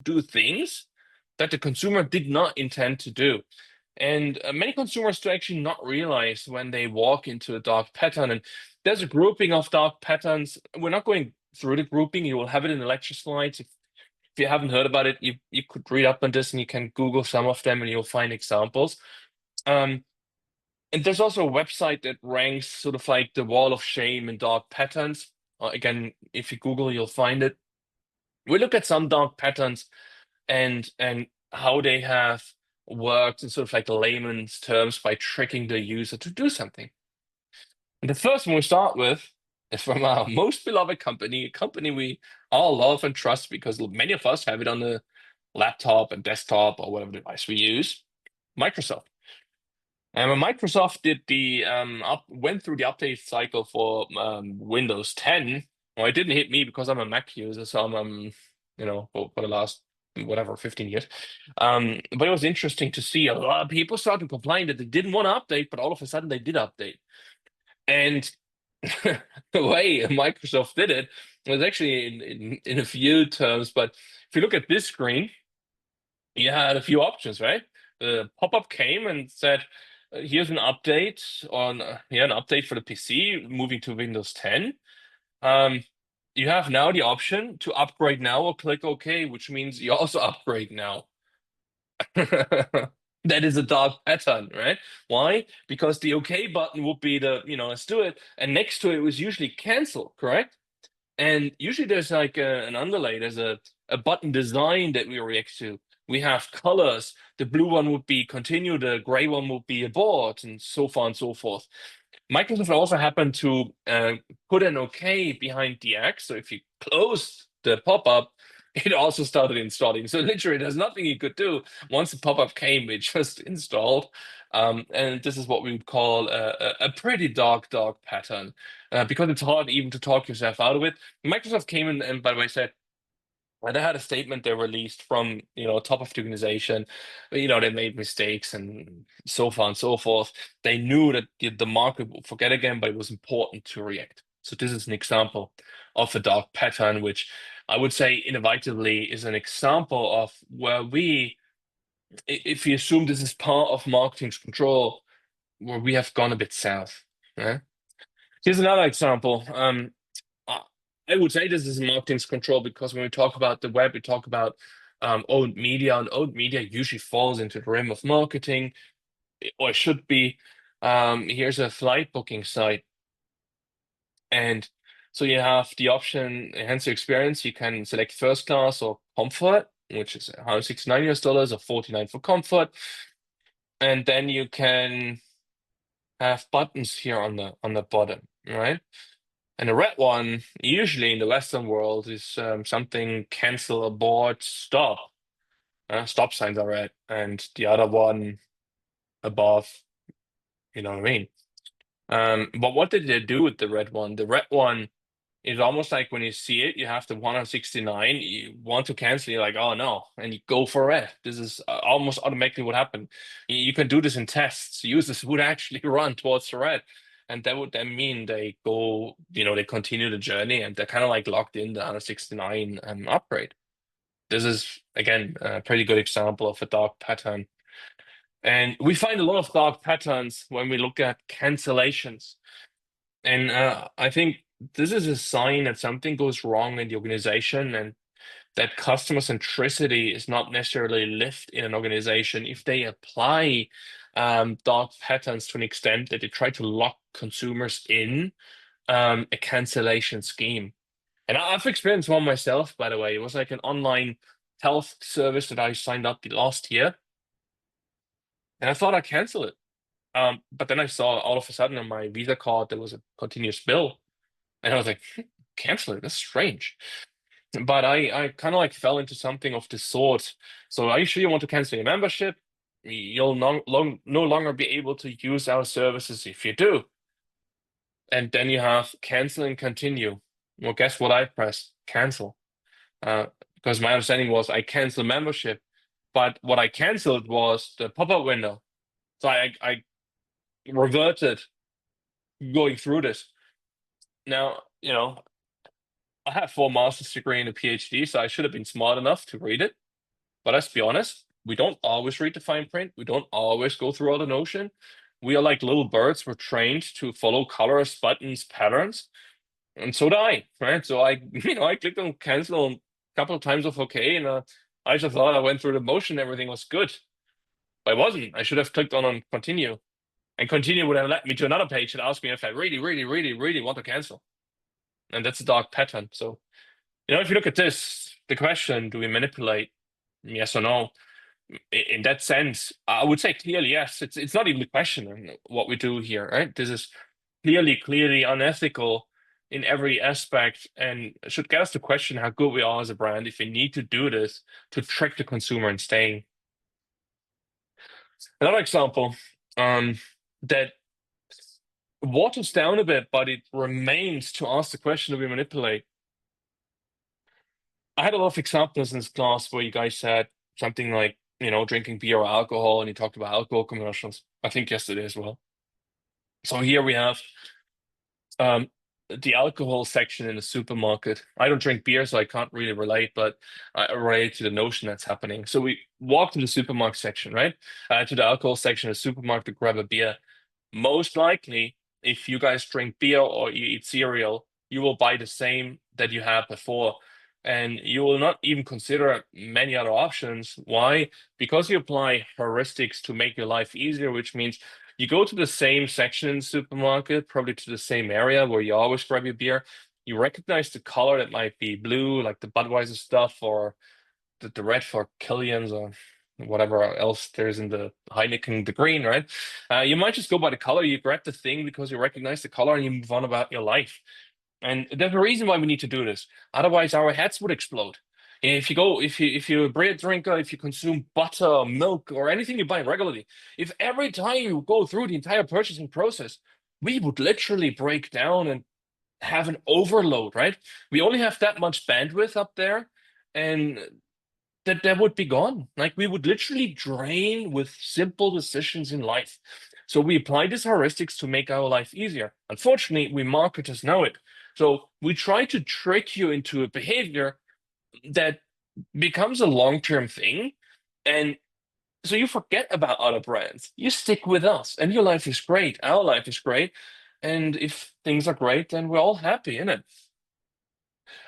do things that the consumer did not intend to do. And many consumers do actually not realize when they walk into a dark pattern. And there's a grouping of dark patterns. We're not going through the grouping. You will have it in the lecture slides. If you haven't heard about it, you could read up on this and you can Google some of them and you'll find examples. Um, and there's also a website that ranks sort of like the wall of shame and dark patterns. Again, if you Google, you'll find it. We look at some dark patterns and how they have worked in sort of like layman's terms by tricking the user to do something. And the first one we start with is from our most beloved company, a company we all love and trust because many of us have it on the laptop and desktop or whatever device we use, Microsoft. And when Microsoft did the went through the update cycle for Windows 10, well, it didn't hit me because I'm a Mac user, so I'm for the last whatever 15 years. But it was interesting to see a lot of people starting to complain that they didn't want to update, but all of a sudden they did update. And the way Microsoft did it was actually in a few terms. But if you look at this screen, you had a few options, right? The pop-up came and said, "Here's an update on an update for the PC, moving to Windows 10. Um, you have now the option to upgrade now or click OK, which means you also upgrade now." That is a dark pattern, right? Why? Because the OK button would be let's do it, and next to it was usually cancel, correct? And usually there's like an underlay, there's a button design that we react to. We have colors. The blue one would be continue, the gray one would be abort, and so far and so forth. Microsoft also happened to put an OK behind the X. So if you close the pop-up, it also started installing. So literally, there's nothing you could do. Once the pop-up came, it just installed. And this is what we would call a pretty dark pattern because it's hard even to talk yourself out of it. Microsoft came in and, by the way, said, they had a statement they released from top of the organization. They made mistakes and so far and so forth. They knew that the market would forget again, but it was important to react. So this is an example of a dark pattern, which I would say innovatively is an example of where if you assume this is part of marketing's control, where we have gone a bit south. Yeah? Here's another example. I I would say this is marketing's control because when we talk about the web, we talk about owned media, and owned media usually falls into the realm of marketing, or it should be. Here's a flight booking site, and so you have the option enhance your experience. You can select first class or comfort, which is $169 or 49 for comfort, and then you can have buttons here on the bottom, right? And the red one, usually in the Western world, is something cancel, abort, stop. Stop signs are red. And the other one above, you know what I mean? But what did they do with the red one? The red one is almost like when you see it, you have the 169, you want to cancel, you're like, oh no, and you go for red. This is almost automatically what happened. You can do this in tests. Users would actually run towards the red. And that would then mean they go, they continue the journey and they're kind of like locked in the 169 upgrade. This is, again, a pretty good example of a dark pattern. And we find a lot of dark patterns when we look at cancellations. And I think this is a sign that something goes wrong in the organization and that customer centricity is not necessarily lived in an organization if they apply dark patterns to an extent that they try to lock consumers in a cancellation scheme. And I've experienced one myself, by the way. It was like an online health service that I signed up the last year, and I thought I'd cancel it. But then I saw all of a sudden on my Visa card there was a continuous bill, and I was like, cancel it. That's strange. But I kind of like fell into something of this sort. So are you sure you want to cancel your membership? You'll no longer be able to use our services if you do. And then you have cancel and continue. Well, guess what I pressed? Cancel. Because my understanding was I canceled membership, but what I canceled was the pop-up window. So I reverted going through this. Now, I have 4 master's degree and a PhD, so I should have been smart enough to read it. But let's be honest, we don't always read the fine print. We don't always go through all the notion. We are like little birds. We're trained to follow colors, buttons, patterns, and so do I, right? So I, I clicked on cancel a couple of times of OK, and I just thought I went through the motion, everything was good. But it wasn't. I should have clicked on continue, and continue would have led me to another page and asked me if I really, really, really, really want to cancel. And that's a dark pattern. So, if you look at this, the question, do we manipulate? Yes or no? In that sense, I would say clearly yes. It's not even a question what we do here, right? This is clearly unethical in every aspect, and should get us to question how good we are as a brand if we need to do this to trick the consumer in staying. Another example that waters down a bit, but it remains to ask the question, do we manipulate? I had a lot of examples in this class where you guys said something like, drinking beer or alcohol, and you talked about alcohol commercials. I think yesterday as well. So here we have um, the alcohol section in the supermarket. I don't drink beer, so I can't really relate, but I relate to the notion that's happening. So we walk to the supermarket section, right? To the alcohol section of the supermarket to grab a beer. Most likely, if you guys drink beer or you eat cereal, you will buy the same that you had before. And you will not even consider many other options. Why? Because you apply heuristics to make your life easier, which means you go to the same section in the supermarket, probably to the same area where you always grab your beer. You recognize the color that might be blue, like the Budweiser stuff, or the red for Killian's, or whatever else there's in the Heineken, the green, right? You might just go by the color. You grab the thing because you recognize the color and you move on about your life. And there's a reason why we need to do this. Otherwise, our heads would explode. If you're a beer drinker, if you consume butter or milk or anything you buy regularly, if every time you go through the entire purchasing process, we would literally break down and have an overload, right? We only have that much bandwidth up there, and that would be gone. Like, we would literally drain with simple decisions in life. So we apply these heuristics to make our life easier. Unfortunately, we marketers know it. So we try to trick you into a behavior that becomes a long-term thing. And so you forget about other brands. You stick with us, and your life is great. Our life is great. And if things are great, then we're all happy, isn't it?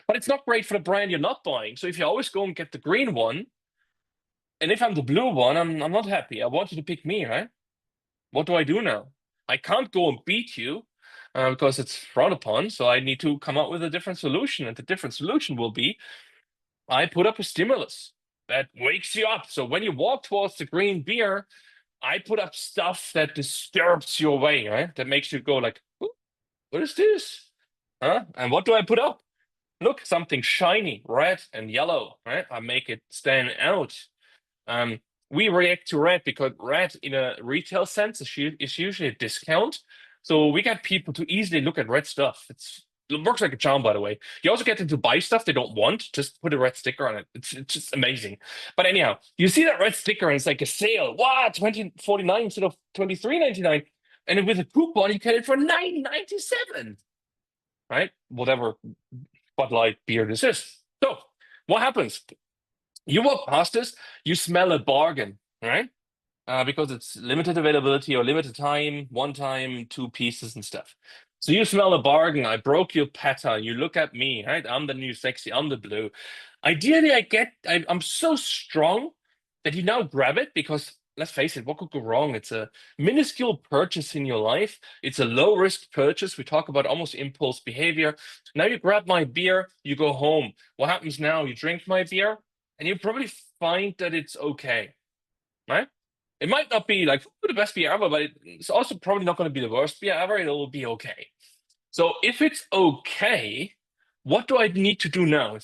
But it's not great for the brand you're not buying. So if you always go and get the green one, and if I'm the blue one, I'm not happy. I want you to pick me, right? What do I do now? I can't go and beat you because it's frowned upon. So I need to come up with a different solution. And the different solution will be I put up a stimulus that wakes you up. So when you walk towards the green beer, I put up stuff that disturbs your way, right? That makes you go like, "Ooh, what is this? Huh? And what do I put up? Look, something shiny, red and yellow, right? I make it stand out. Um, we react to red because red, in a retail sense, is usually a discount. So we get people to easily look at red stuff. It works like a charm, by the way. You also get them to buy stuff they don't want, just put a red sticker on it. It's just amazing. But anyhow, you see that red sticker and it's like a sale. Wow, 20.49 instead of 23.99. And then with a coupon, you get it for 9.97. Right? Whatever Bud Light beer this is. So what happens? You walk past this, you smell a bargain, right? Because it's limited availability or limited time, one time, two pieces and stuff. So you smell a bargain. I broke your pattern. You look at me, right? I'm the new sexy. I'm the blue. Ideally, I'm so strong that you now grab it because let's face it, what could go wrong? It's a minuscule purchase in your life. It's a low risk purchase. We talk about almost impulse behavior. Now you grab my beer, you go home. What happens now? You drink my beer and you probably find that it's okay, right? It might not be like the best beer ever, but it's also probably not going to be the worst beer ever. It'll be okay. So if it's okay, what do I need to do now? If